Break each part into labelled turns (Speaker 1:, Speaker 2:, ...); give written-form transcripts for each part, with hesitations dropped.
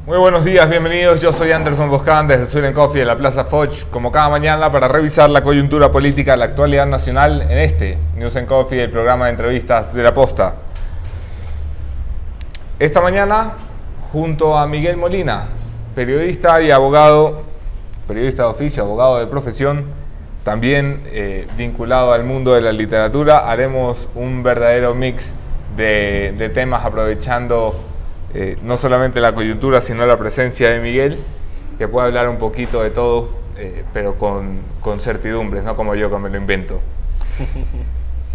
Speaker 1: Muy buenos días, bienvenidos. Yo soy Anderson Boscan desde Sweden Coffee de la Plaza Foch, como cada mañana para revisar la coyuntura política de la actualidad nacional en este News and Coffee, el programa de entrevistas de La Posta. Esta mañana, junto a Miguel Molina, periodista y abogado, periodista de oficio, abogado de profesión, también vinculado al mundo de la literatura, haremos un verdadero mix de temas aprovechando no solamente la coyuntura, sino la presencia de Miguel, que puede hablar un poquito de todo, pero con certidumbres, no como yo que me lo invento.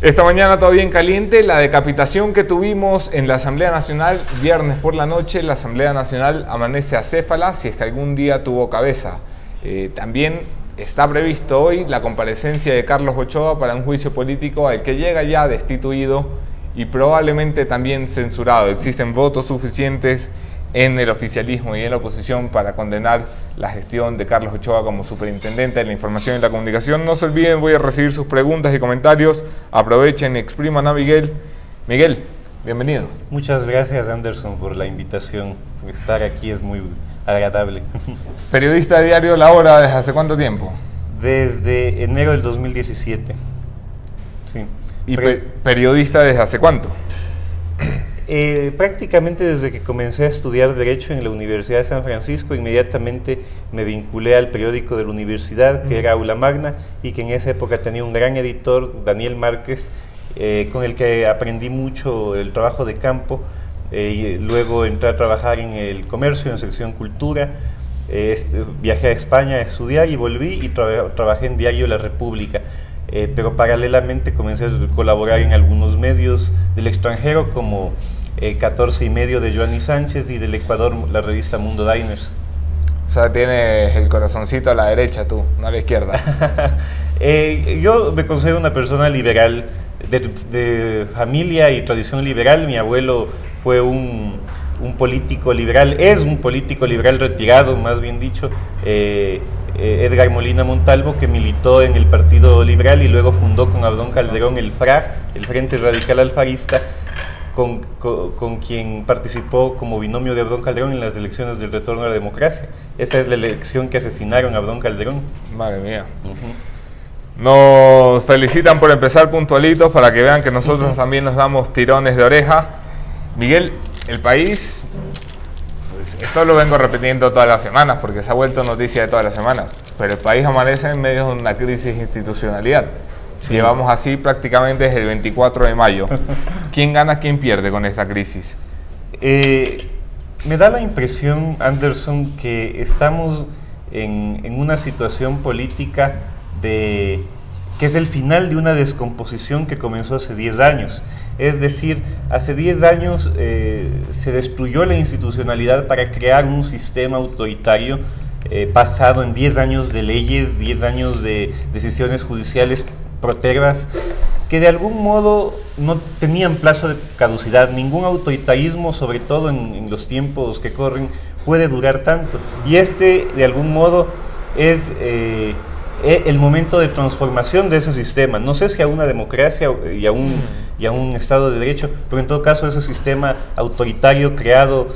Speaker 1: Esta mañana todavía en caliente, la decapitación que tuvimos en la Asamblea Nacional, viernes por la noche. La Asamblea Nacional amanece acéfala, si es que algún día tuvo cabeza. También está previsto hoy la comparecencia de Carlos Ochoa para un juicio político al que llega ya destituido y probablemente también censurado. Existen votos suficientes en el oficialismo y en la oposición para condenar la gestión de Carlos Ochoa como superintendente de la información y la comunicación. No se olviden, voy a recibir sus preguntas y comentarios. Aprovechen, expriman a Miguel. Miguel, bienvenido.
Speaker 2: Muchas gracias, Anderson, por la invitación. Estar aquí es muy agradable.
Speaker 1: Periodista de diario La Hora, ¿desde hace cuánto tiempo?
Speaker 2: Desde enero del 2017. Sí.
Speaker 1: ¿Y periodista desde hace cuánto?
Speaker 2: Prácticamente desde que comencé a estudiar Derecho en la Universidad de San Francisco, inmediatamente me vinculé al periódico de la universidad, que era Aula Magna, y que en esa época tenía un gran editor, Daniel Márquez, con el que aprendí mucho el trabajo de campo. Y luego entré a trabajar en el comercio, en sección cultura. Viajé a España a estudiar y volví y trabajé en Diario La República. Pero paralelamente comencé a colaborar en algunos medios del extranjero, como 14 y medio de Joanny Sánchez, y del Ecuador la revista Mundo Diners.
Speaker 1: O sea, tienes el corazoncito a la derecha tú, no a la izquierda.
Speaker 2: Yo me considero una persona liberal, de familia y tradición liberal. Mi abuelo fue un político liberal, es un político liberal retirado, más bien dicho, Edgar Molina Montalvo, que militó en el Partido Liberal y luego fundó con Abdón Calderón el FRA, el Frente Radical Alfarista, con quien participó como binomio de Abdón Calderón en las elecciones del retorno a la democracia. Esa es la elección que asesinaron a Abdón Calderón.
Speaker 1: Madre mía. Nos felicitan por empezar puntualitos para que vean que nosotros también nos damos tirones de oreja. Miguel, el país, esto lo vengo repitiendo todas las semanas porque se ha vuelto noticia de todas las semanas, pero el país amanece en medio de una crisis de institucionalidad. Sí. Llevamos así prácticamente desde el 24 de mayo. ¿Quién gana, quién pierde con esta crisis?
Speaker 2: Me da la impresión, Anderson, que estamos en una situación política que es el final de una descomposición que comenzó hace 10 años. Es decir, hace 10 años se destruyó la institucionalidad para crear un sistema autoritario basado en 10 años de leyes, 10 años de decisiones judiciales protervas, que de algún modo no tenían plazo de caducidad. Ningún autoritarismo, sobre todo en los tiempos que corren, puede durar tanto. Y de algún modo, es el momento de transformación de ese sistema. No sé si a una democracia y a un Estado de Derecho, pero en todo caso ese sistema autoritario creado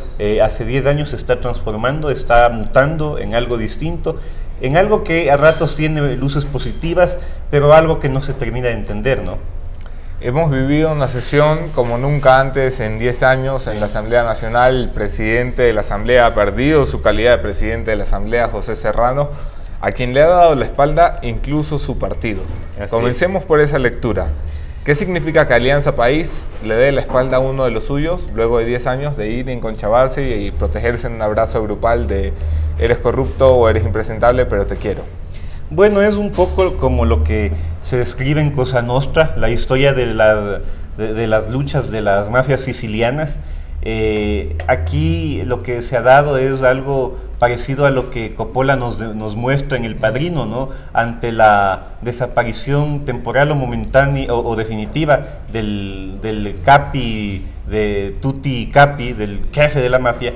Speaker 2: hace 10 años se está transformando, está mutando en algo distinto, en algo que a ratos tiene luces positivas, pero algo que no se termina de entender, ¿no?
Speaker 1: Hemos vivido una sesión como nunca antes en 10 años en la Asamblea Nacional. El presidente de la Asamblea ha perdido su calidad de presidente de la Asamblea, José Serrano, a quien le ha dado la espalda incluso su partido. Comencemos por esa lectura. ¿Qué significa que Alianza País le dé la espalda a uno de los suyos luego de 10 años de ir, enconchavarse y protegerse en un abrazo grupal de eres corrupto o eres impresentable, pero te quiero?
Speaker 2: Bueno, es un poco como lo que se describe en Cosa Nostra, la historia de las luchas de las mafias sicilianas. Aquí lo que se ha dado es algo parecido a lo que Coppola nos muestra en El Padrino, ¿no? Ante la desaparición temporal o momentánea o definitiva del capi, de Tutti Capi, del jefe de la mafia,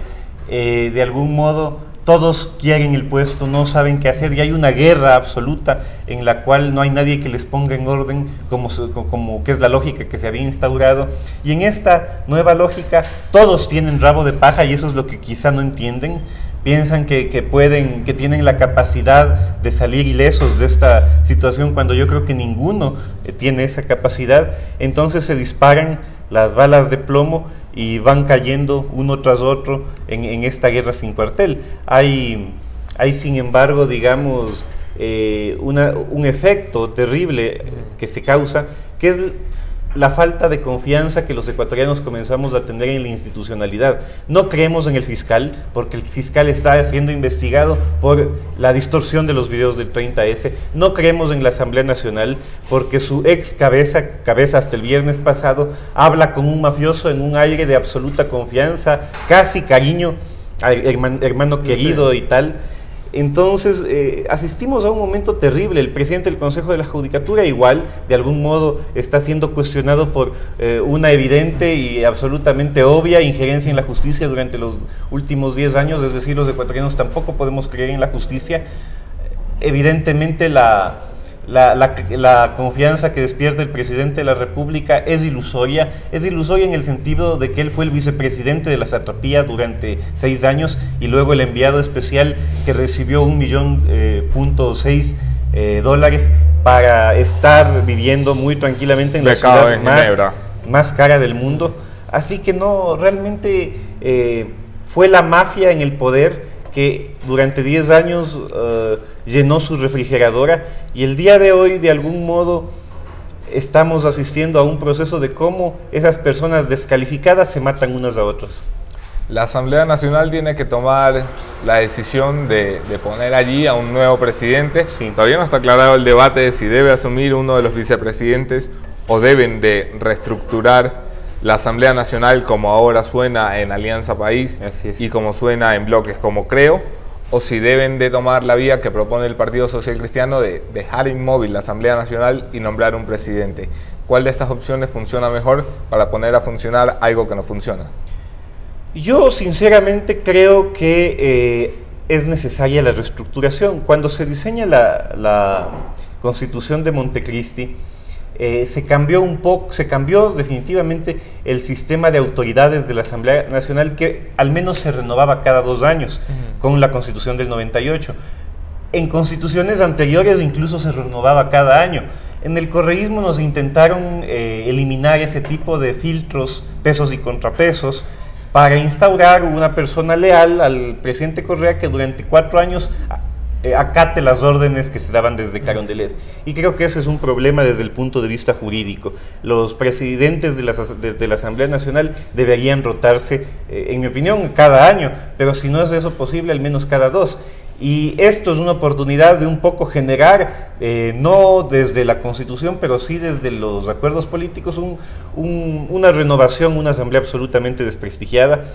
Speaker 2: de algún modo todos quieren el puesto, no saben qué hacer y hay una guerra absoluta en la cual no hay nadie que les ponga en orden como que es la lógica que se había instaurado. Y en esta nueva lógica todos tienen rabo de paja y eso es lo que quizá no entienden. Piensan que tienen la capacidad de salir ilesos de esta situación cuando yo creo que ninguno tiene esa capacidad. Entonces se disparan las balas de plomo y van cayendo uno tras otro en esta guerra sin cuartel. Hay sin embargo, digamos, un efecto terrible que se causa, que es la falta de confianza que los ecuatorianos comenzamos a tener en la institucionalidad. No creemos en el fiscal, porque el fiscal está siendo investigado por la distorsión de los videos del 30S. No creemos en la Asamblea Nacional, porque su ex cabeza hasta el viernes pasado, habla con un mafioso en un aire de absoluta confianza, casi cariño, hermano querido y tal. Entonces asistimos a un momento terrible. El presidente del Consejo de la Judicatura igual, de algún modo, está siendo cuestionado por una evidente y absolutamente obvia injerencia en la justicia durante los últimos 10 años, es decir, los ecuatorianos tampoco podemos creer en la justicia. Evidentemente la confianza que despierta el presidente de la República es ilusoria en el sentido de que él fue el vicepresidente de la satrapía durante 6 años y luego el enviado especial que recibió $1.6 millones para estar viviendo muy tranquilamente en la ciudad más cara del mundo. Así que no, realmente fue la mafia en el poder que durante 10 años llenó su refrigeradora y el día de hoy de algún modo estamos asistiendo a un proceso de cómo esas personas descalificadas se matan unas a otras.
Speaker 1: La Asamblea Nacional tiene que tomar la decisión de poner allí a un nuevo presidente. Sí. Todavía no está aclarado el debate de si debe asumir uno de los vicepresidentes o deben de reestructurar la Asamblea Nacional como ahora suena en Alianza País y como suena en bloques como Creo, o si deben de tomar la vía que propone el Partido Social Cristiano de dejar inmóvil la Asamblea Nacional y nombrar un presidente. ¿Cuál de estas opciones funciona mejor para poner a funcionar algo que no funciona?
Speaker 2: Yo sinceramente creo que es necesaria la reestructuración. Cuando se diseña la Constitución de Montecristi, se cambió definitivamente el sistema de autoridades de la Asamblea Nacional, que al menos se renovaba cada 2 años con la Constitución del 98. En constituciones anteriores incluso se renovaba cada año. En el correísmo nos intentaron eliminar ese tipo de filtros, pesos y contrapesos, para instaurar una persona leal al presidente Correa que durante 4 años acate las órdenes que se daban desde Carondelet. Y creo que ese es un problema desde el punto de vista jurídico. Los presidentes de la Asamblea Nacional deberían rotarse, en mi opinión, cada año, pero si no es eso posible, al menos cada 2. Y esto es una oportunidad de un poco generar, no desde la Constitución, pero sí desde los acuerdos políticos, una renovación, una asamblea absolutamente desprestigiada.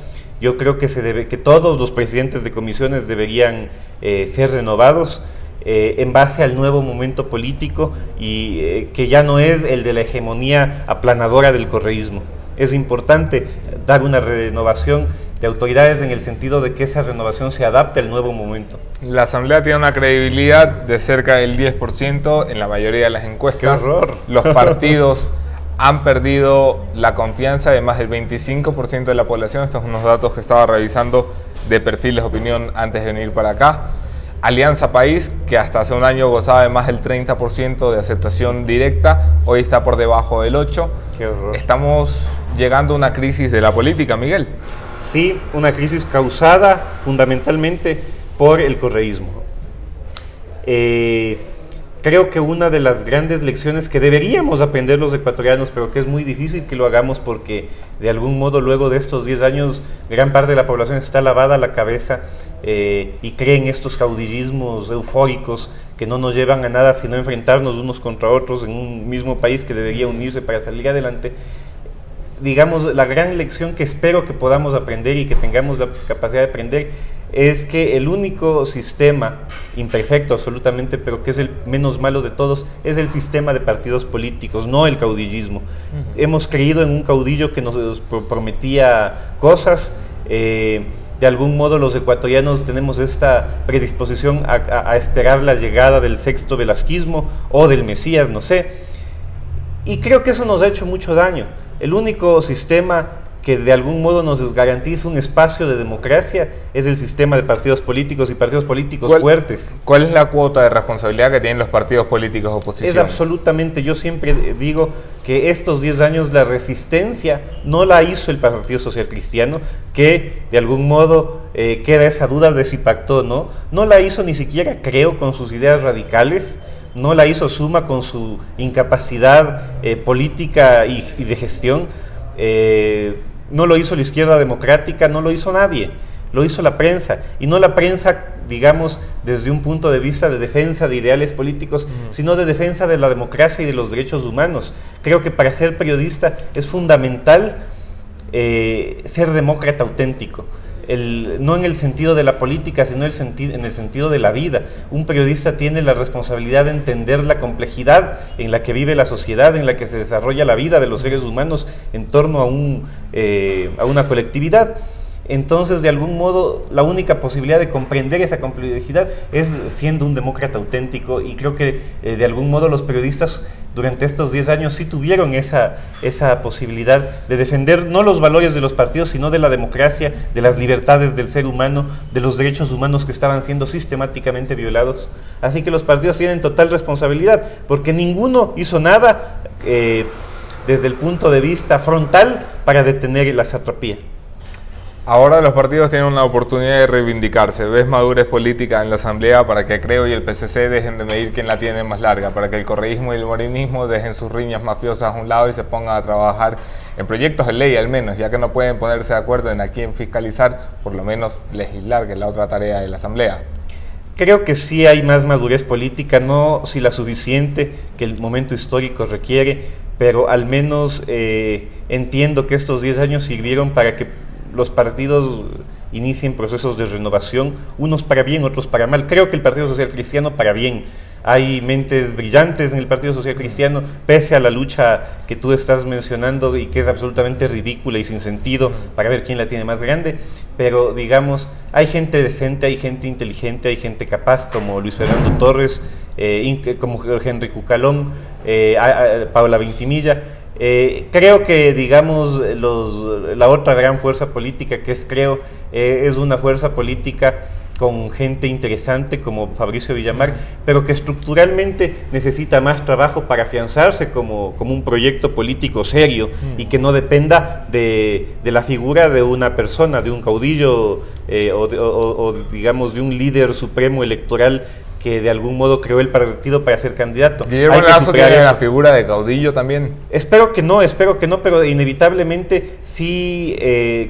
Speaker 2: Yo creo que que todos los presidentes de comisiones deberían ser renovados en base al nuevo momento político y que ya no es el de la hegemonía aplanadora del correísmo. Es importante dar una renovación de autoridades en el sentido de que esa renovación se adapte al nuevo momento.
Speaker 1: La Asamblea tiene una credibilidad de cerca del 10% en la mayoría de las encuestas.
Speaker 2: ¡Qué horror!
Speaker 1: Los partidos han perdido la confianza de más del 25% de la población. Estos son unos datos que estaba revisando de Perfiles de Opinión antes de venir para acá. Alianza País, que hasta hace un año gozaba de más del 30% de aceptación directa, hoy está por debajo del 8%.
Speaker 2: ¡Qué horror!
Speaker 1: Estamos llegando a una crisis de la política, Miguel.
Speaker 2: Sí, una crisis causada fundamentalmente por el correísmo. Creo que una de las grandes lecciones que deberíamos aprender los ecuatorianos, pero que es muy difícil que lo hagamos porque de algún modo luego de estos 10 años gran parte de la población está lavada a la cabeza y cree en estos caudillismos eufóricos que no nos llevan a nada sino enfrentarnos unos contra otros en un mismo país que debería unirse para salir adelante. Digamos, la gran lección que espero que podamos aprender y que tengamos la capacidad de aprender es que el único sistema imperfecto absolutamente, pero que es el menos malo de todos, es el sistema de partidos políticos, no el caudillismo. Hemos creído en un caudillo que nos prometía cosas De algún modo los ecuatorianos tenemos esta predisposición a esperar la llegada del sexto velasquismo o del Mesías, no sé. Y creo que eso nos ha hecho mucho daño. El único sistema que de algún modo nos garantiza un espacio de democracia es el sistema de partidos políticos y partidos políticos fuertes.
Speaker 1: ¿Cuál es la cuota de responsabilidad que tienen los partidos políticos de oposición?
Speaker 2: Es absolutamente, yo siempre digo que estos 10 años la resistencia no la hizo el Partido Social Cristiano, que de algún modo queda esa duda de si pactó o no. No la hizo ni siquiera, creo, con sus ideas radicales. No la hizo Suma con su incapacidad política y de gestión. No lo hizo la izquierda democrática, no lo hizo nadie, lo hizo la prensa, y no la prensa, digamos, desde un punto de vista de defensa de ideales políticos, sino de defensa de la democracia y de los derechos humanos. Creo que para ser periodista es fundamental ser demócrata auténtico. No en el sentido de la política, sino en el sentido de la vida. Un periodista tiene la responsabilidad de entender la complejidad en la que vive la sociedad, en la que se desarrolla la vida de los seres humanos en torno a una colectividad. Entonces, de algún modo, la única posibilidad de comprender esa complejidad es siendo un demócrata auténtico, y creo que de algún modo los periodistas durante estos 10 años sí tuvieron esa posibilidad de defender no los valores de los partidos, sino de la democracia, de las libertades del ser humano, de los derechos humanos que estaban siendo sistemáticamente violados. Así que los partidos tienen total responsabilidad, porque ninguno hizo nada desde el punto de vista frontal para detener la satrapía.
Speaker 1: Ahora los partidos tienen una oportunidad de reivindicarse. ¿Ves madurez política en la Asamblea para que Creo y el PCC dejen de medir quién la tiene más larga, para que el correísmo y el morinismo dejen sus riñas mafiosas a un lado y se pongan a trabajar en proyectos de ley al menos, ya que no pueden ponerse de acuerdo en a quién fiscalizar, por lo menos legislar, que es la otra tarea de la Asamblea?
Speaker 2: Creo que sí hay más madurez política, no si la suficiente que el momento histórico requiere, pero al menos entiendo que estos 10 años sirvieron para que los partidos inicien procesos de renovación, unos para bien, otros para mal. Creo que el Partido Social Cristiano para bien. Hay mentes brillantes en el Partido Social Cristiano, pese a la lucha que tú estás mencionando y que es absolutamente ridícula y sin sentido para ver quién la tiene más grande, pero digamos, hay gente decente, hay gente inteligente, hay gente capaz como Luis Fernando Torres, como Henry Cucalón, Paula Vintimilla. Creo que, digamos, la otra gran fuerza política que es Creo, es una fuerza política con gente interesante como Fabricio Villamar, pero que estructuralmente necesita más trabajo para afianzarse como un proyecto político serio y que no dependa de la figura de una persona, de un caudillo o digamos de un líder supremo electoral que de algún modo creó el partido para ser candidato.
Speaker 1: ¿Guillermo Lazo tiene la figura de caudillo también?
Speaker 2: Espero que no, pero inevitablemente sí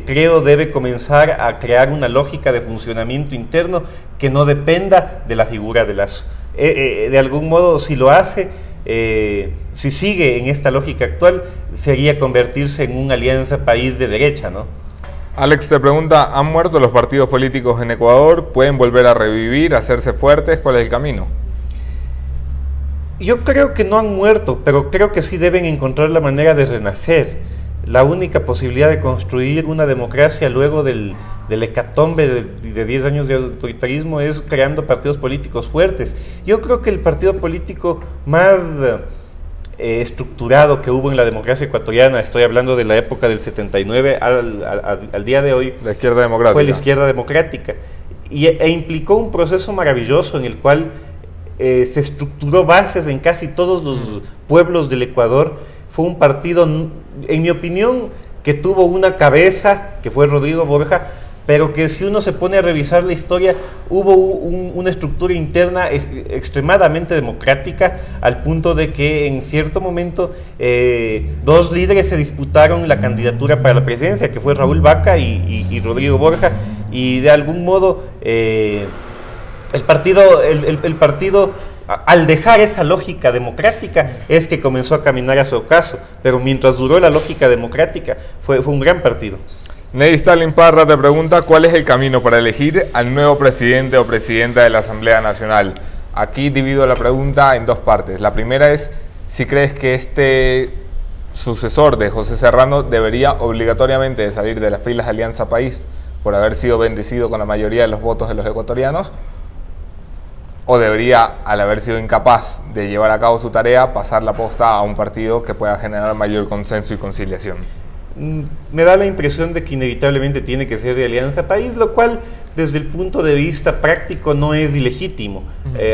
Speaker 2: Creo debe comenzar a crear una lógica de funcionamiento interno que no dependa de la figura de Lazo. De algún modo, si lo hace, si sigue en esta lógica actual, sería convertirse en una alianza país de derecha, ¿no?
Speaker 1: Alex te pregunta, ¿han muerto los partidos políticos en Ecuador? ¿Pueden volver a revivir, hacerse fuertes? ¿Cuál es el camino?
Speaker 2: Yo creo que no han muerto, pero creo que sí deben encontrar la manera de renacer. La única posibilidad de construir una democracia luego del hecatombe de 10 años de autoritarismo es creando partidos políticos fuertes. Yo creo que el partido político más estructurado que hubo en la democracia ecuatoriana, estoy hablando de la época del 79 al día de hoy,
Speaker 1: la izquierda democrática.
Speaker 2: Fue la izquierda democrática, e implicó un proceso maravilloso en el cual se estructuró bases en casi todos los pueblos del Ecuador. Fue un partido, en mi opinión, que tuvo una cabeza, que fue Rodrigo Borja, pero que si uno se pone a revisar la historia, hubo una estructura interna extremadamente democrática, al punto de que en cierto momento 2 líderes se disputaron la candidatura para la presidencia, que fue Raúl Vaca y Rodrigo Borja, y de algún modo el partido al dejar esa lógica democrática es que comenzó a caminar a su ocaso, pero mientras duró la lógica democrática fue un gran partido.
Speaker 1: Ney Stalin Parra te pregunta cuál es el camino para elegir al nuevo presidente o presidenta de la Asamblea Nacional. Aquí divido la pregunta en 2 partes. La primera es si crees que este sucesor de José Serrano debería obligatoriamente de salir de las filas de Alianza País por haber sido bendecido con la mayoría de los votos de los ecuatorianos, o debería, al haber sido incapaz de llevar a cabo su tarea, pasar la posta a un partido que pueda generar mayor consenso y conciliación?
Speaker 2: Me da la impresión de que inevitablemente tiene que ser de Alianza País, lo cual desde el punto de vista práctico no es ilegítimo.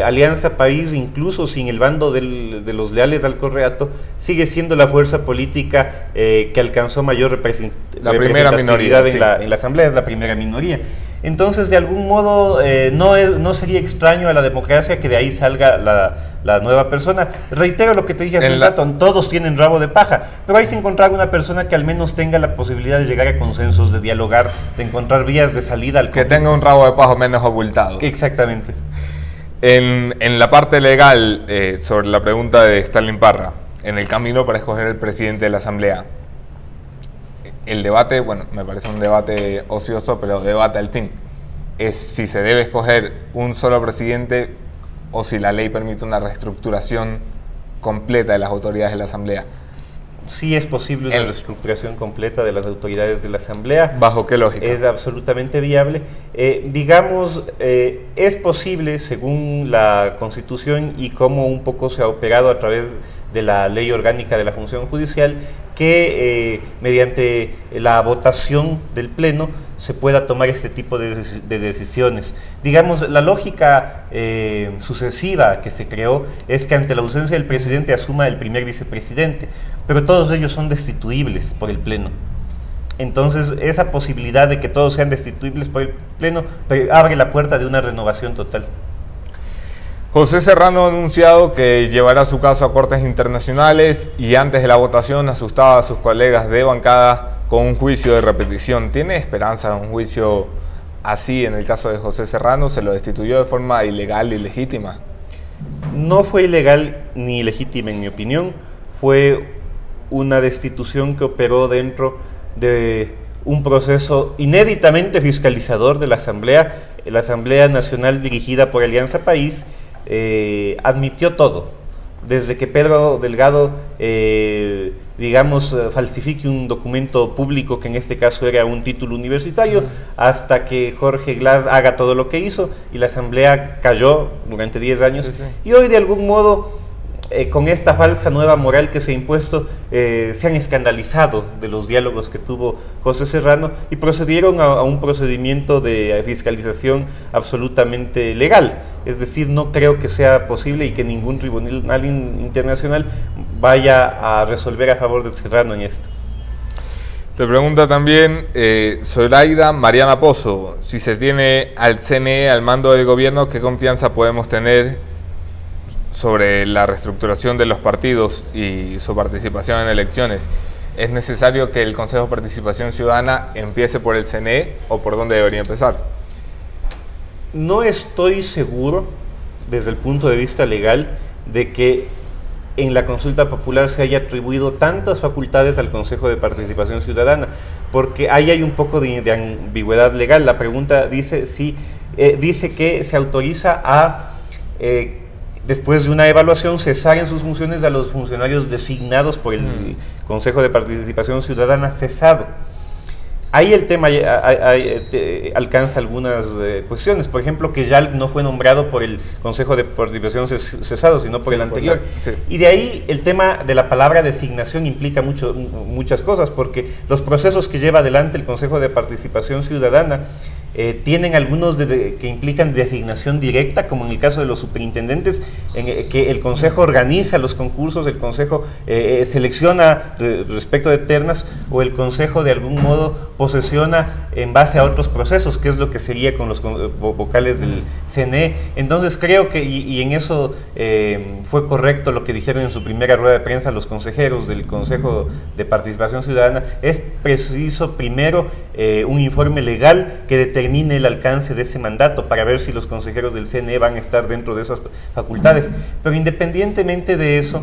Speaker 2: Alianza País, incluso sin el bando de los leales al Correato, sigue siendo la fuerza política que alcanzó mayor representatividad en la Asamblea, es la primera minoría. Entonces, de algún modo, no sería extraño a la democracia que de ahí salga la nueva persona. Reitero lo que te dije hace un rato, todos tienen rabo de paja, pero hay que encontrar una persona que al menos tenga la posibilidad de llegar a consensos, de dialogar, de encontrar vías de salida al conflicto.
Speaker 1: Que tenga un rabo de paja menos abultado.
Speaker 2: Exactamente.
Speaker 1: En la parte legal, sobre la pregunta de Stalin Parra, en el camino para escoger el presidente de la Asamblea, el debate, bueno, me parece un debate ocioso, pero debate al fin, es si se debe escoger un solo presidente o si la ley permite una reestructuración completa de las autoridades de la Asamblea.
Speaker 2: Sí es posible una reestructuración completa de las autoridades de la Asamblea.
Speaker 1: ¿Bajo qué lógica?
Speaker 2: Es absolutamente viable. Digamos, es posible, según la Constitución y cómo un poco se ha operado a través de la Ley Orgánica de la Función Judicial, que mediante la votación del Pleno se pueda tomar este tipo de decisiones. Digamos, la lógica sucesiva que se creó es que ante la ausencia del presidente asuma el primer vicepresidente, pero todos ellos son destituibles por el Pleno. Entonces, esa posibilidad de que todos sean destituibles por el Pleno abre la puerta de una renovación total.
Speaker 1: José Serrano ha anunciado que llevará su caso a cortes internacionales y antes de la votación asustaba a sus colegas de bancada con un juicio de repetición. ¿Tiene esperanza de un juicio así en el caso de José Serrano? ¿Se lo destituyó de forma ilegal y legítima?
Speaker 2: No fue ilegal ni ilegítima en mi opinión. Fue una destitución que operó dentro de un proceso inéditamente fiscalizador de la Asamblea Nacional dirigida por Alianza País. Admitió todo, desde que Pedro Delgado, digamos, falsifique un documento público, que en este caso era un título universitario, hasta que Jorge Glass haga todo lo que hizo, y la Asamblea cayó durante 10 años, y hoy de algún modo, con esta falsa nueva moral que se ha impuesto, se han escandalizado de los diálogos que tuvo José Serrano y procedieron a un procedimiento de fiscalización absolutamente legal. Es decir, no creo que sea posible y que ningún tribunal internacional vaya a resolver a favor de Serrano en esto.
Speaker 1: Se pregunta también Zoraida Mariana Pozo, si se tiene al CNE al mando del gobierno, ¿qué confianza podemos tener sobre la reestructuración de los partidos y su participación en elecciones? ¿Es necesario que el Consejo de Participación Ciudadana empiece por el CNE o por dónde debería empezar?
Speaker 2: No estoy seguro, desde el punto de vista legal, de que en la consulta popular se haya atribuido tantas facultades al Consejo de Participación Ciudadana, porque ahí hay un poco de ambigüedad legal. La pregunta dice, dice que se autoriza a después de una evaluación, cesar en sus funciones a los funcionarios designados por el Consejo de Participación Ciudadana cesado. Ahí el tema alcanza algunas cuestiones. Por ejemplo, que Yalc no fue nombrado por el Consejo de Participación cesado, sino por el anterior. Y de ahí el tema de la palabra designación implica muchas cosas, porque los procesos que lleva adelante el Consejo de Participación Ciudadana tienen algunos que implican designación directa, como en el caso de los superintendentes, que el Consejo organiza los concursos, el Consejo selecciona respecto de ternas, o el Consejo de algún modo posesiona en base a otros procesos, que es lo que sería con los vocales del CNE. Entonces creo que, y en eso fue correcto lo que dijeron en su primera rueda de prensa los consejeros del Consejo de Participación Ciudadana, es preciso primero un informe legal que determine el alcance de ese mandato para ver si los consejeros del CNE van a estar dentro de esas facultades. Pero independientemente de eso,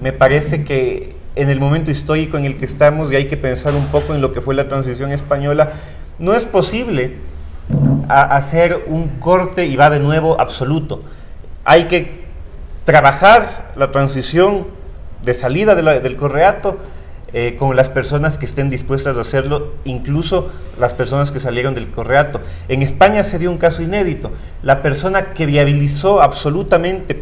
Speaker 2: me parece que en el momento histórico en el que estamos, y hay que pensar un poco en lo que fue la transición española, no es posible hacer un corte y va de nuevo absoluto. Hay que trabajar la transición de salida del Correato con las personas que estén dispuestas a hacerlo, incluso las personas que salieron del Correato. En España se dio un caso inédito. La persona que viabilizó absolutamente,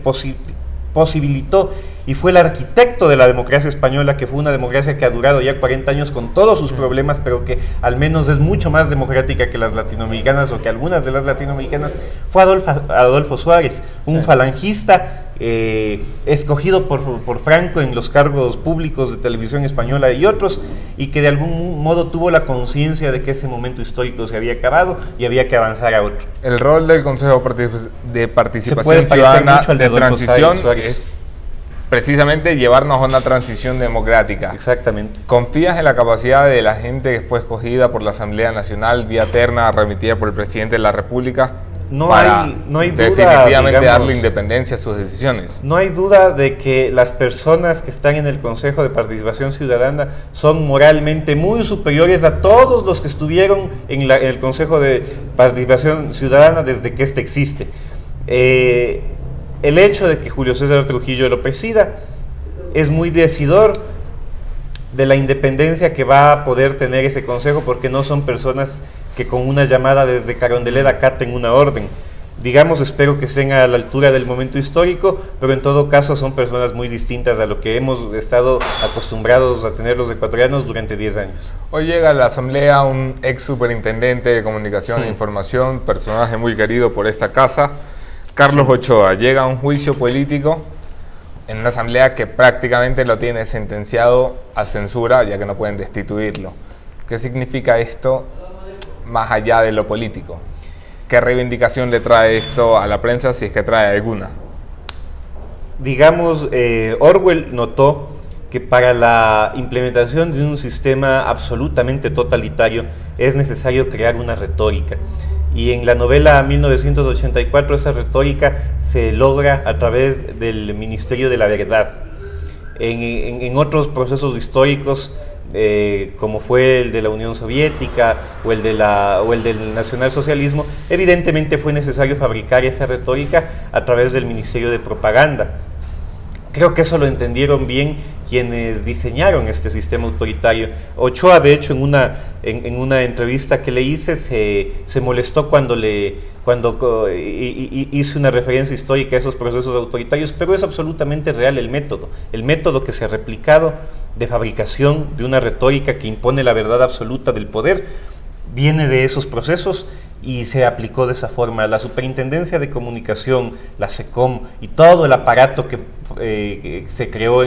Speaker 2: posibilitó y fue el arquitecto de la democracia española, que fue una democracia que ha durado ya 40 años con todos sus problemas, pero que al menos es mucho más democrática que las latinoamericanas o que algunas de las latinoamericanas, fue Adolfo Suárez, un falangista escogido por Franco en los cargos públicos de Televisión Española y otros, y que de algún modo tuvo la conciencia de que ese momento histórico se había acabado y había que avanzar a otro.
Speaker 1: El rol del Consejo de Participación
Speaker 2: puede
Speaker 1: Ciudadana
Speaker 2: mucho al
Speaker 1: de
Speaker 2: Adolfo
Speaker 1: transición
Speaker 2: Suárez.
Speaker 1: es precisamente llevarnos a una transición democrática.
Speaker 2: Exactamente.
Speaker 1: ¿Confías en la capacidad de la gente que fue escogida por la Asamblea Nacional vía terna, remitida por el Presidente de la República,
Speaker 2: no hay duda,
Speaker 1: definitivamente
Speaker 2: digamos,
Speaker 1: darle independencia a sus decisiones?
Speaker 2: No hay duda de que las personas que están en el Consejo de Participación Ciudadana son moralmente muy superiores a todos los que estuvieron en el Consejo de Participación Ciudadana desde que éste existe. El hecho de que Julio César Trujillo lo presida es muy decidor de la independencia que va a poder tener ese consejo, porque no son personas que con una llamada desde Carondelet acaten una orden. Digamos, espero que estén a la altura del momento histórico, pero en todo caso son personas muy distintas a lo que hemos estado acostumbrados a tener los ecuatorianos durante 10 años.
Speaker 1: Hoy llega a la Asamblea un ex superintendente de Comunicación e Información, personaje muy querido por esta casa, Carlos Ochoa. Llega a un juicio político en una asamblea que prácticamente lo tiene sentenciado a censura, ya que no pueden destituirlo. ¿Qué significa esto más allá de lo político? ¿Qué reivindicación le trae esto a la prensa, si es que trae alguna?
Speaker 2: Digamos, Orwell notó que para la implementación de un sistema absolutamente totalitario es necesario crear una retórica. Y en la novela 1984 esa retórica se logra a través del Ministerio de la Verdad. En otros procesos históricos, como fue el de la Unión Soviética o el del nacionalsocialismo, evidentemente fue necesario fabricar esa retórica a través del Ministerio de Propaganda. Creo que eso lo entendieron bien quienes diseñaron este sistema autoritario. Ochoa, de hecho, en una entrevista que le hice, se molestó cuando hice una referencia histórica a esos procesos autoritarios, pero es absolutamente real el método que se ha replicado de fabricación de una retórica que impone la verdad absoluta del poder, viene de esos procesos y se aplicó de esa forma. La Superintendencia de Comunicación, la SECOM y todo el aparato que se creó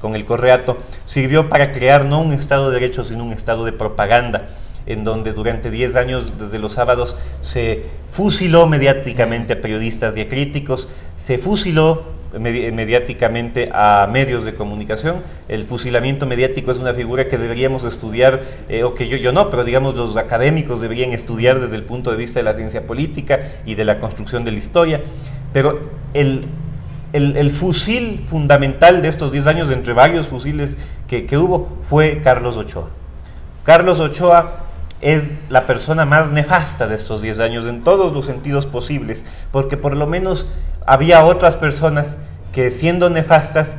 Speaker 2: con el Correato sirvió para crear no un Estado de Derecho, sino un Estado de propaganda, en donde durante 10 años, desde los sábados, se fusiló mediáticamente a periodistas y a críticos, se fusiló mediáticamente a medios de comunicación. El fusilamiento mediático es una figura que deberíamos estudiar, o que yo no, pero digamos los académicos deberían estudiar desde el punto de vista de la ciencia política y de la construcción de la historia. Pero el fusil fundamental de estos 10 años, entre varios fusiles que hubo, fue Carlos Ochoa. Carlos Ochoa es la persona más nefasta de estos 10 años en todos los sentidos posibles, porque por lo menos había otras personas que, siendo nefastas,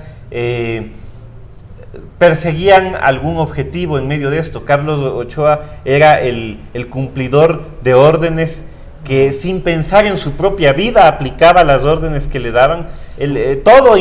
Speaker 2: perseguían algún objetivo en medio de esto. Carlos Ochoa era el cumplidor de órdenes, que sin pensar en su propia vida aplicaba las órdenes que le daban. Todo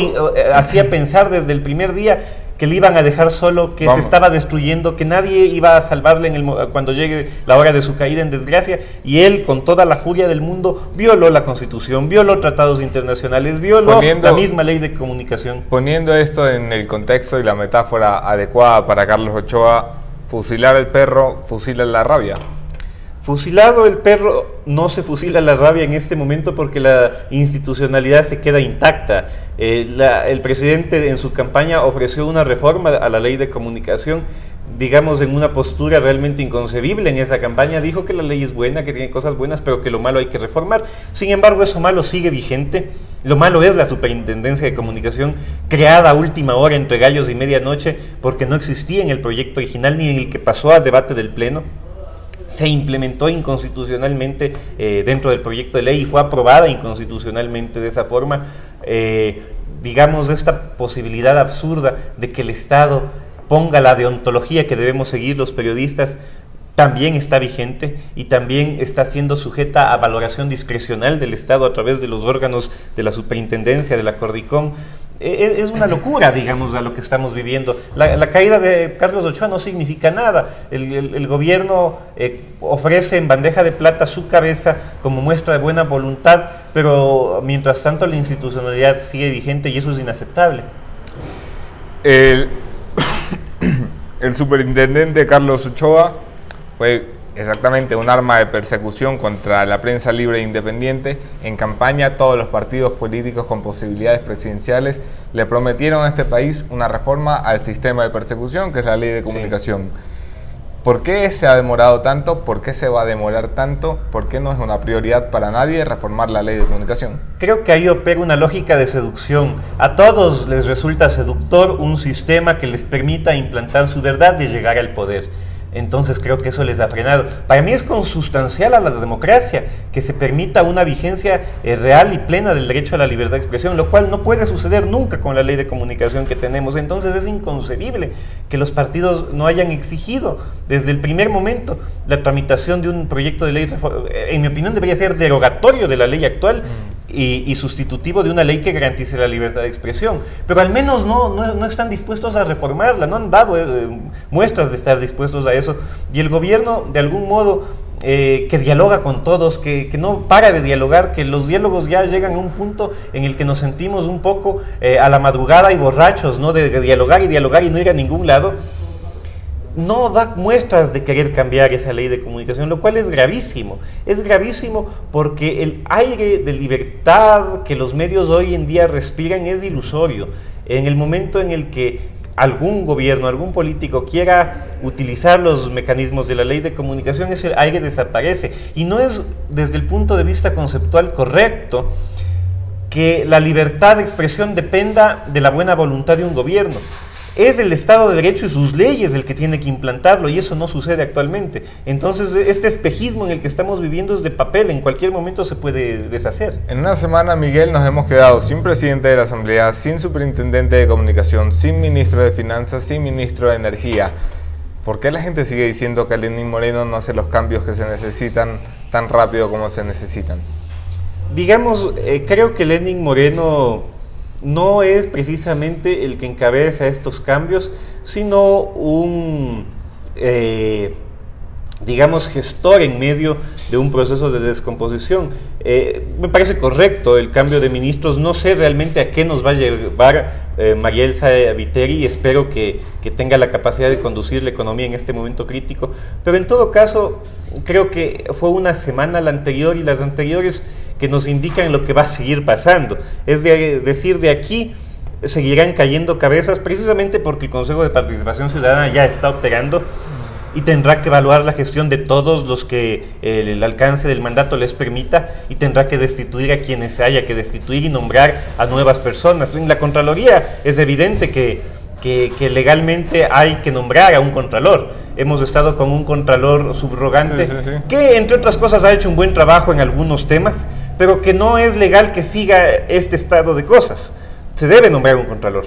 Speaker 2: hacía pensar desde el primer día que le iban a dejar solo, que se estaba destruyendo, que nadie iba a salvarle cuando llegue la hora de su caída en desgracia, y él, con toda la furia del mundo, violó la Constitución, violó tratados internacionales, violó la misma ley de comunicación.
Speaker 1: Poniendo esto en el contexto y la metáfora adecuada para Carlos Ochoa, fusilar el perro, fusila la rabia.
Speaker 2: Fusilado el perro, no se fusila la rabia en este momento, porque la institucionalidad se queda intacta. El presidente en su campaña ofreció una reforma a la ley de comunicación, digamos, en una postura realmente inconcebible. En esa campaña dijo que la ley es buena, que tiene cosas buenas, pero que lo malo hay que reformar. Sin embargo, eso malo sigue vigente. Lo malo es la Superintendencia de Comunicación, creada a última hora entre gallos y medianoche, porque no existía en el proyecto original ni en el que pasó al debate del Pleno. Se implementó inconstitucionalmente dentro del proyecto de ley y fue aprobada inconstitucionalmente de esa forma. Digamos, esta posibilidad absurda de que el Estado ponga la deontología que debemos seguir los periodistas, también está vigente y también está siendo sujeta a valoración discrecional del Estado a través de los órganos de la superintendencia, de la Cordicom. Es una locura, digamos, a lo que estamos viviendo. La caída de Carlos Ochoa no significa nada. El gobierno ofrece en bandeja de plata su cabeza como muestra de buena voluntad, pero mientras tanto la institucionalidad sigue vigente y eso es inaceptable.
Speaker 1: El superintendente Carlos Ochoa fue exactamente un arma de persecución contra la prensa libre e independiente. En campaña, todos los partidos políticos con posibilidades presidenciales le prometieron a este país una reforma al sistema de persecución, que es la ley de comunicación. Sí. ¿Por qué se ha demorado tanto? ¿Por qué se va a demorar tanto? ¿Por qué no es una prioridad para nadie reformar la ley de comunicación?
Speaker 2: Creo que ahí opera una lógica de seducción. A todos les resulta seductor un sistema que les permita implantar su verdad y llegar al poder. Entonces creo que eso les ha frenado. Para mí es consustancial a la democracia que se permita una vigencia real y plena del derecho a la libertad de expresión, lo cual no puede suceder nunca con la ley de comunicación que tenemos. Entonces es inconcebible que los partidos no hayan exigido desde el primer momento la tramitación de un proyecto de ley. En mi opinión debería ser derogatorio de la ley actual y sustitutivo de una ley que garantice la libertad de expresión, pero al menos no están dispuestos a reformarla, no han dado muestras de estar dispuestos a eso, y el gobierno de algún modo que dialoga con todos, que no para de dialogar, que los diálogos ya llegan a un punto en el que nos sentimos un poco a la madrugada y borrachos, ¿no? De dialogar y no ir a ningún lado. No da muestras de querer cambiar esa ley de comunicación, lo cual es gravísimo. Es gravísimo porque el aire de libertad que los medios hoy en día respiran es ilusorio. En el momento en el que algún gobierno, algún político quiera utilizar los mecanismos de la ley de comunicación, ese aire desaparece. Y no es desde el punto de vista conceptual correcto que la libertad de expresión dependa de la buena voluntad de un gobierno. Es el Estado de Derecho y sus leyes el que tiene que implantarlo, y eso no sucede actualmente. Entonces este espejismo en el que estamos viviendo es de papel, en cualquier momento se puede deshacer.
Speaker 1: En una semana, Miguel, nos hemos quedado sin presidente de la Asamblea, sin superintendente de comunicación, sin ministro de Finanzas, sin ministro de Energía. ¿Por qué la gente sigue diciendo que Lenín Moreno no hace los cambios que se necesitan tan rápido como se necesitan?
Speaker 2: Digamos, creo que Lenín Moreno no es precisamente el que encabeza estos cambios, sino un, digamos, gestor en medio de un proceso de descomposición. Me parece correcto el cambio de ministros, no sé realmente a qué nos va a llevar María Elsa Viteri, y espero que tenga la capacidad de conducir la economía en este momento crítico, pero en todo caso creo que fue una semana la anterior y las anteriores que nos indican lo que va a seguir pasando. Es decir, de aquí seguirán cayendo cabezas, precisamente porque el Consejo de Participación Ciudadana ya está operando y tendrá que evaluar la gestión de todos los que el alcance del mandato les permita, y tendrá que destituir a quienes haya que destituir y nombrar a nuevas personas. En la Contraloría es evidente que legalmente hay que nombrar a un contralor. Hemos estado con un contralor subrogante que, entre otras cosas, ha hecho un buen trabajo en algunos temas, pero que no es legal que siga este estado de cosas. Se debe nombrar un contralor,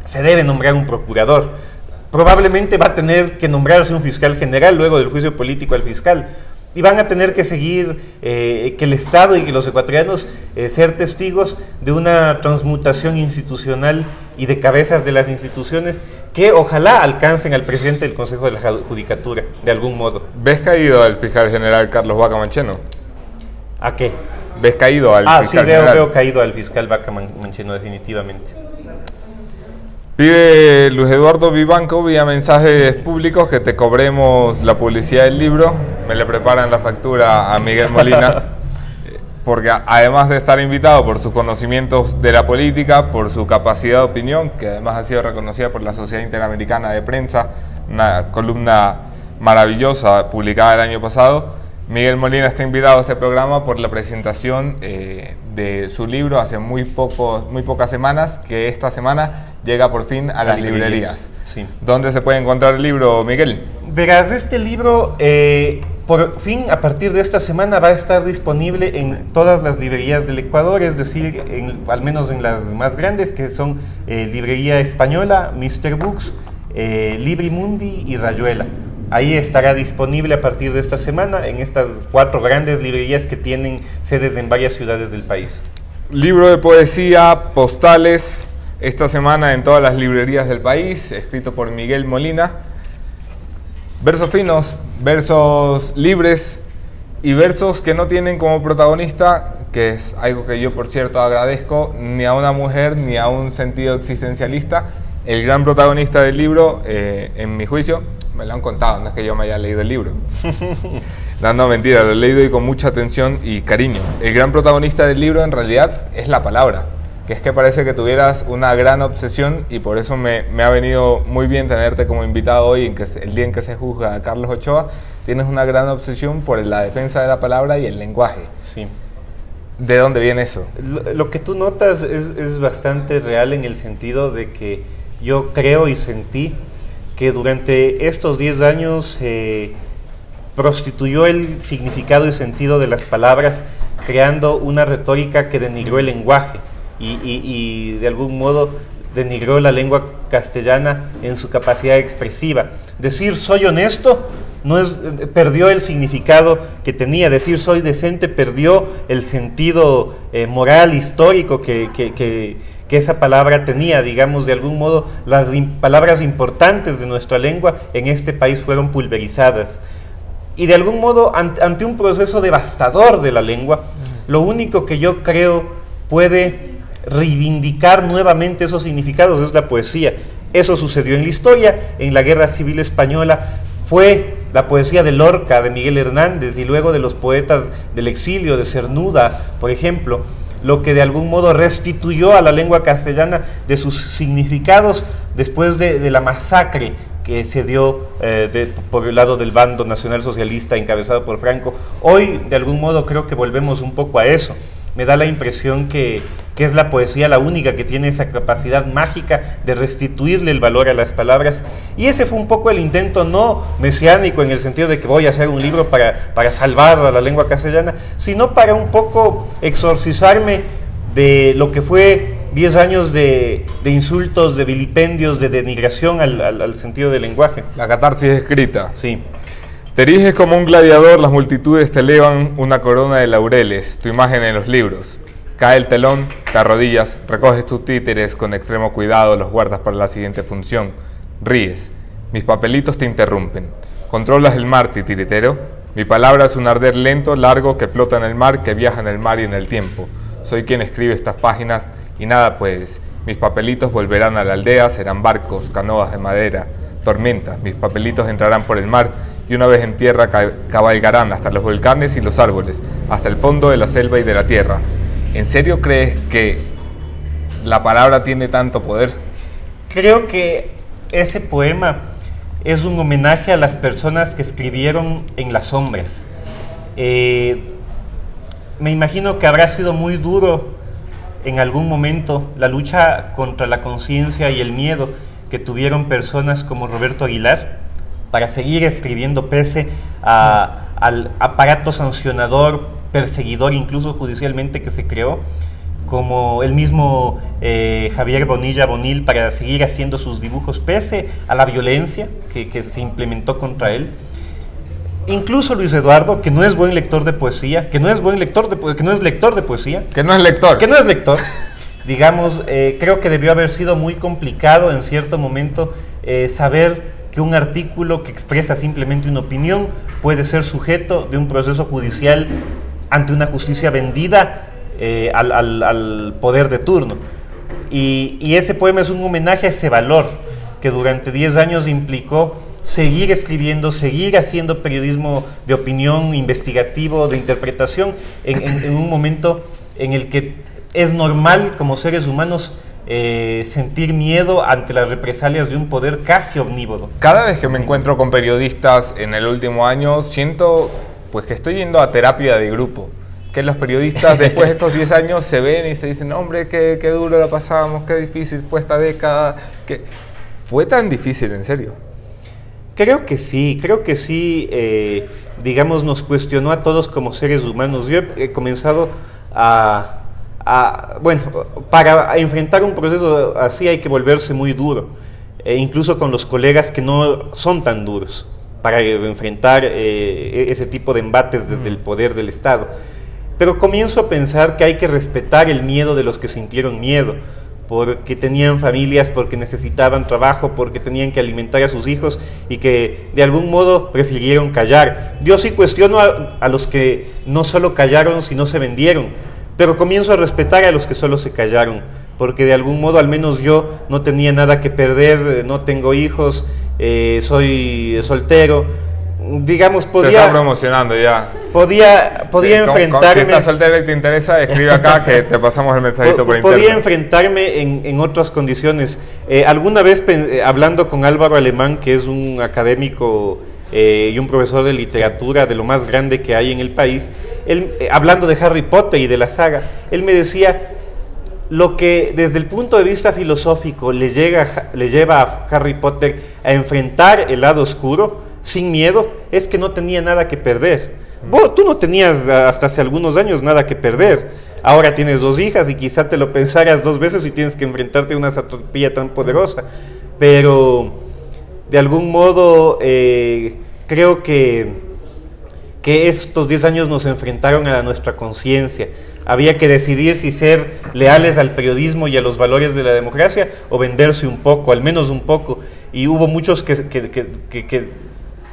Speaker 2: se debe nombrar un procurador, probablemente va a tener que nombrarse un fiscal general luego del juicio político al fiscal, y van a tener que seguir que el Estado y que los ecuatorianos ser testigos de una transmutación institucional y de cabezas de las instituciones que ojalá alcancen al presidente del Consejo de la Judicatura, de algún modo.
Speaker 1: ¿Ves caído al fiscal general Carlos Vaca Mancheno?
Speaker 2: ¿A qué?
Speaker 1: ¿Ves caído al fiscal general?
Speaker 2: Sí, veo caído al fiscal Vaca Mancheno, definitivamente.
Speaker 1: Pide Luis Eduardo Vivanco vía mensajes públicos que te cobremos la publicidad del libro. Me le preparan la factura a Miguel Molina, porque además de estar invitado por sus conocimientos de la política, por su capacidad de opinión, que además ha sido reconocida por la Sociedad Interamericana de Prensa, una columna maravillosa publicada el año pasado, Miguel Molina está invitado a este programa por la presentación de su libro hace muy pocas semanas, que esta semana llega por fin a las librerías.
Speaker 2: Sí.
Speaker 1: ¿Dónde se puede encontrar el libro, Miguel?
Speaker 2: Verás, este libro por fin a partir de esta semana va a estar disponible en todas las librerías del Ecuador, es decir, al menos en las más grandes, que son Librería Española, Mr. Books, Librimundi y Rayuela. Ahí estará disponible a partir de esta semana en estas 4 grandes librerías que tienen sedes en varias ciudades del país.
Speaker 1: Libro de poesía, postales, esta semana en todas las librerías del país, escrito por Miguel Molina. Versos finos, versos libres y versos que no tienen como protagonista, que es algo que yo por cierto agradezco, ni a una mujer ni a un sentido existencialista. El gran protagonista del libro, en mi juicio, me lo han contado, no es que yo me haya leído el libro. No, mentira, lo he leído y con mucha atención y cariño. El gran protagonista del libro en realidad es la palabra, que es que parece que tuvieras una gran obsesión y por eso me ha venido muy bien tenerte como invitado hoy, el día en que se juzga a Carlos Ochoa. Tienes una gran obsesión por la defensa de la palabra y el lenguaje.
Speaker 2: Sí.
Speaker 1: ¿De dónde viene eso?
Speaker 2: Lo que tú notas es bastante real en el sentido de que yo creo y sentí que durante estos 10 años se prostituyó el significado y sentido de las palabras, creando una retórica que denigró el lenguaje y de algún modo denigró la lengua castellana en su capacidad expresiva. Decir soy honesto perdió el significado que tenía. Decir soy decente perdió el sentido moral, histórico que esa palabra tenía. Digamos, de algún modo, las palabras importantes de nuestra lengua en este país fueron pulverizadas. Y de algún modo, ante un proceso devastador de la lengua, lo único que yo creo puede reivindicar nuevamente esos significados es la poesía. Eso sucedió en la historia, en la Guerra Civil Española. Fue la poesía de Lorca, de Miguel Hernández, y luego de los poetas del exilio, de Cernuda, por ejemplo, lo que de algún modo restituyó a la lengua castellana de sus significados después de la masacre que se dio por el lado del bando nacionalsocialista encabezado por Franco. Hoy, de algún modo, creo que volvemos un poco a eso. Me da la impresión que es la poesía la única que tiene esa capacidad mágica de restituirle el valor a las palabras, y ese fue un poco el intento, no mesiánico en el sentido de que voy a hacer un libro para salvar a la lengua castellana, sino para un poco exorcizarme de lo que fue 10 años de insultos, de vilipendios, de denigración al sentido del lenguaje.
Speaker 1: La catarsis escrita.
Speaker 2: Sí.
Speaker 1: Te eriges como un gladiador, las multitudes te elevan una corona de laureles, tu imagen en los libros. Cae el telón, te arrodillas, recoges tus títeres con extremo cuidado, los guardas para la siguiente función. Ríes, mis papelitos te interrumpen. Controlas el mar, titiritero. Mi palabra es un arder lento, largo, que flota en el mar, que viaja en el mar y en el tiempo. Soy quien escribe estas páginas y nada puedes. Mis papelitos volverán a la aldea, serán barcos, canoas de madera, tormentas. Mis papelitos entrarán por el mar y una vez en tierra cabalgarán hasta los volcanes y los árboles, hasta el fondo de la selva y de la tierra. ¿En serio crees que la palabra tiene tanto poder?
Speaker 2: Creo que ese poema es un homenaje a las personas que escribieron en las sombras. Me imagino que habrá sido muy duro en algún momento la lucha contra la conciencia y el miedo que tuvieron personas como Roberto Aguilar para seguir escribiendo pese al aparato sancionador, perseguidor, incluso judicialmente, que se creó, como el mismo Javier Bonilla Bonil para seguir haciendo sus dibujos pese a la violencia que se implementó contra él. Incluso Luis Eduardo, que no es buen lector de poesía, que no es lector de poesía, digamos, creo que debió haber sido muy complicado en cierto momento saber que un artículo que expresa simplemente una opinión puede ser sujeto de un proceso judicial ante una justicia vendida al poder de turno. Y ese poema es un homenaje a ese valor que durante 10 años implicó seguir escribiendo, seguir haciendo periodismo de opinión, investigativo, de interpretación, en un momento en el que es normal como seres humanos sentir miedo ante las represalias de un poder casi omnívoro.
Speaker 1: Cada vez que me encuentro con periodistas en el último año, siento pues que estoy yendo a terapia de grupo. Que los periodistas después de estos 10 años se ven y se dicen, hombre, qué duro la pasamos, qué difícil fue esta década. ¿Fue tan difícil, en serio?
Speaker 2: Creo que sí, digamos, nos cuestionó a todos como seres humanos. Yo he comenzado bueno, para enfrentar un proceso así hay que volverse muy duro. incluso con los colegas que no son tan duros para enfrentar ese tipo de embates desde el poder del Estado. Pero comienzo a pensar que hay que respetar el miedo de los que sintieron miedo, porque tenían familias, porque necesitaban trabajo, porque tenían que alimentar a sus hijos y que de algún modo prefirieron callar. Yo sí cuestiono a los que no solo callaron, sino se vendieron, pero comienzo a respetar a los que solo se callaron, porque de algún modo al menos yo no tenía nada que perder, no tengo hijos, soy soltero. Digamos, podía...
Speaker 1: Se está promocionando ya.
Speaker 2: Podía enfrentarme...
Speaker 1: Si estás soltero y te interesa, escribe acá que te pasamos el mensajito por internet.
Speaker 2: Podía enfrentarme en otras condiciones. Alguna vez, hablando con Álvaro Alemán, que es un académico y un profesor de literatura de lo más grande que hay en el país, él, hablando de Harry Potter y de la saga, él me decía... Lo que desde el punto de vista filosófico le lleva a Harry Potter a enfrentar el lado oscuro sin miedo, es que no tenía nada que perder. Tú no tenías hasta hace algunos años nada que perder. Ahora tienes 2 hijas y quizá te lo pensaras 2 veces y tienes que enfrentarte a una satopía tan poderosa. Pero de algún modo creo que estos 10 años nos enfrentaron a nuestra conciencia. Había que decidir si ser leales al periodismo y a los valores de la democracia o venderse un poco, al menos un poco. Y hubo muchos que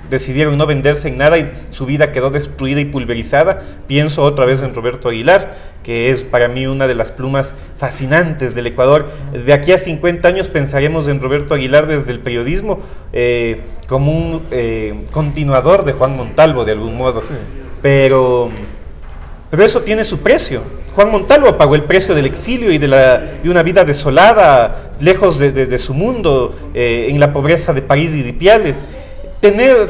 Speaker 2: decidieron no venderse en nada y su vida quedó destruida y pulverizada. Pienso otra vez en Roberto Aguilar, que es para mí una de las plumas fascinantes del Ecuador. De aquí a 50 años pensaremos en Roberto Aguilar desde el periodismo como un continuador de Juan Montalvo de algún modo. Sí. Pero eso tiene su precio. Juan Montalvo pagó el precio del exilio y de una vida desolada, lejos de su mundo, en la pobreza de París y de Ipiales. Tener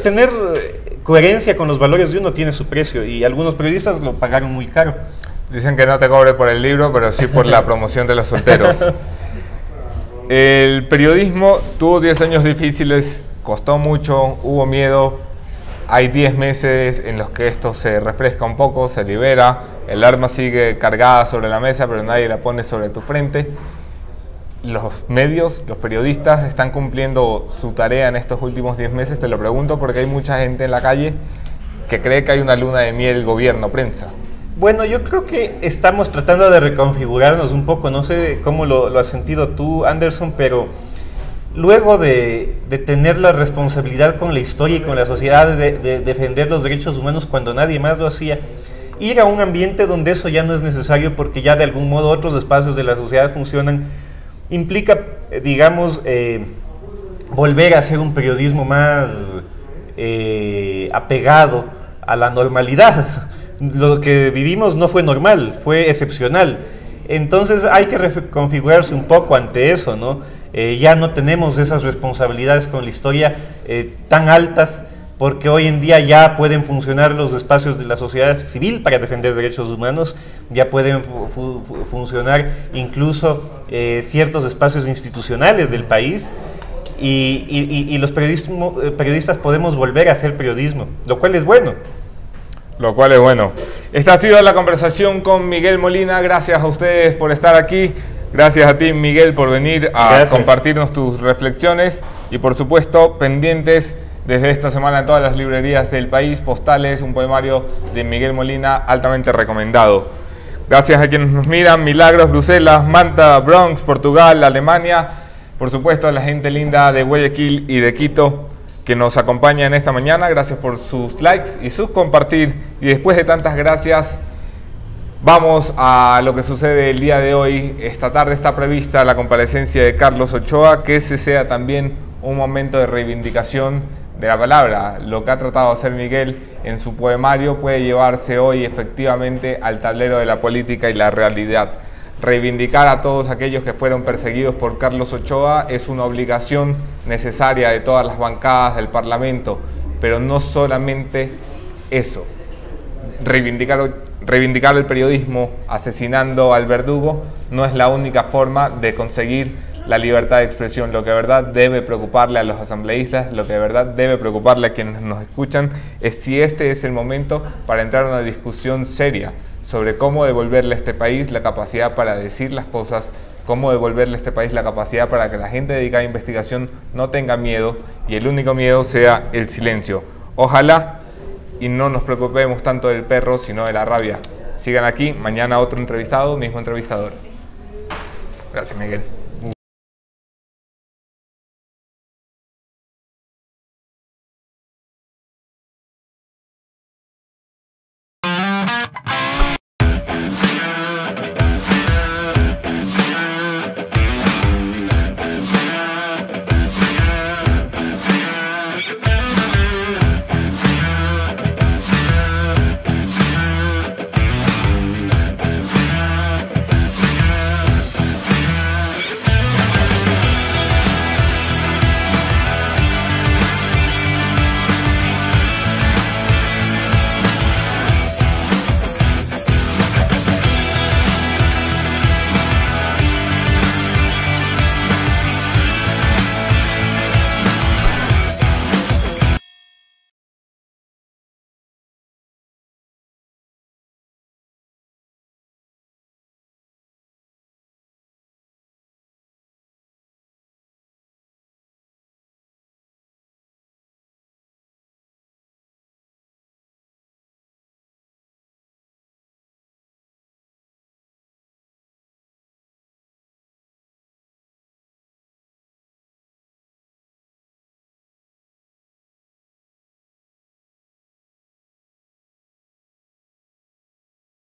Speaker 2: coherencia con los valores de uno tiene su precio y algunos periodistas lo pagaron muy caro.
Speaker 1: Dicen que no te cobre por el libro, pero sí por la promoción de los solteros. El periodismo tuvo 10 años difíciles, costó mucho, hubo miedo. Hay 10 meses en los que esto se refresca un poco, se libera, el arma sigue cargada sobre la mesa, pero nadie la pone sobre tu frente. Los medios, los periodistas están cumpliendo su tarea en estos últimos 10 meses, te lo pregunto porque hay mucha gente en la calle que cree que hay una luna de miel gobierno-prensa.
Speaker 2: Bueno, yo creo que estamos tratando de reconfigurarnos un poco, no sé cómo lo has sentido tú, Anderson, pero luego de tener la responsabilidad con la historia y con la sociedad de defender los derechos humanos cuando nadie más lo hacía, ir a un ambiente donde eso ya no es necesario porque ya de algún modo otros espacios de la sociedad funcionan, implica, digamos, volver a hacer un periodismo más apegado a la normalidad. Lo que vivimos no fue normal, fue excepcional. Entonces hay que reconfigurarse un poco ante eso, ¿no? Ya no tenemos esas responsabilidades con la historia tan altas, porque hoy en día ya pueden funcionar los espacios de la sociedad civil para defender derechos humanos, ya pueden funcionar incluso ciertos espacios institucionales del país, y los periodistas podemos volver a hacer periodismo, lo cual es bueno.
Speaker 1: Lo cual es bueno. Esta ha sido la conversación con Miguel Molina. Gracias a ustedes por estar aquí. Gracias a ti, Miguel, por venir a compartirnos tus reflexiones. Y por supuesto, pendientes desde esta semana en todas las librerías del país, Postales, un poemario de Miguel Molina altamente recomendado. Gracias a quienes nos miran, Milagros, Bruselas, Manta, Bronx, Portugal, Alemania. Por supuesto, a la gente linda de Guayaquil y de Quito, que nos acompaña en esta mañana. Gracias por sus likes y sus compartir. Y después de tantas gracias, vamos a lo que sucede el día de hoy. Esta tarde está prevista la comparecencia de Carlos Ochoa, que ese sea también un momento de reivindicación de la palabra. Lo que ha tratado de hacer Miguel en su poemario puede llevarse hoy efectivamente al tablero de la política y la realidad. Reivindicar a todos aquellos que fueron perseguidos por Carlos Ochoa es una obligación necesaria de todas las bancadas del Parlamento, pero no solamente eso. Reivindicar el periodismo asesinando al verdugo no es la única forma de conseguir la libertad de expresión. Lo que de verdad debe preocuparle a los asambleístas, lo que de verdad debe preocuparle a quienes nos escuchan, es si este es el momento para entrar a una discusión seria sobre cómo devolverle a este país la capacidad para decir las cosas cómo devolverle a este país la capacidad para que la gente dedicada a investigación no tenga miedo y el único miedo sea el silencio. Ojalá y no nos preocupemos tanto del perro, sino de la rabia. Sigan aquí, mañana otro entrevistado, mismo entrevistador. Gracias, Miguel.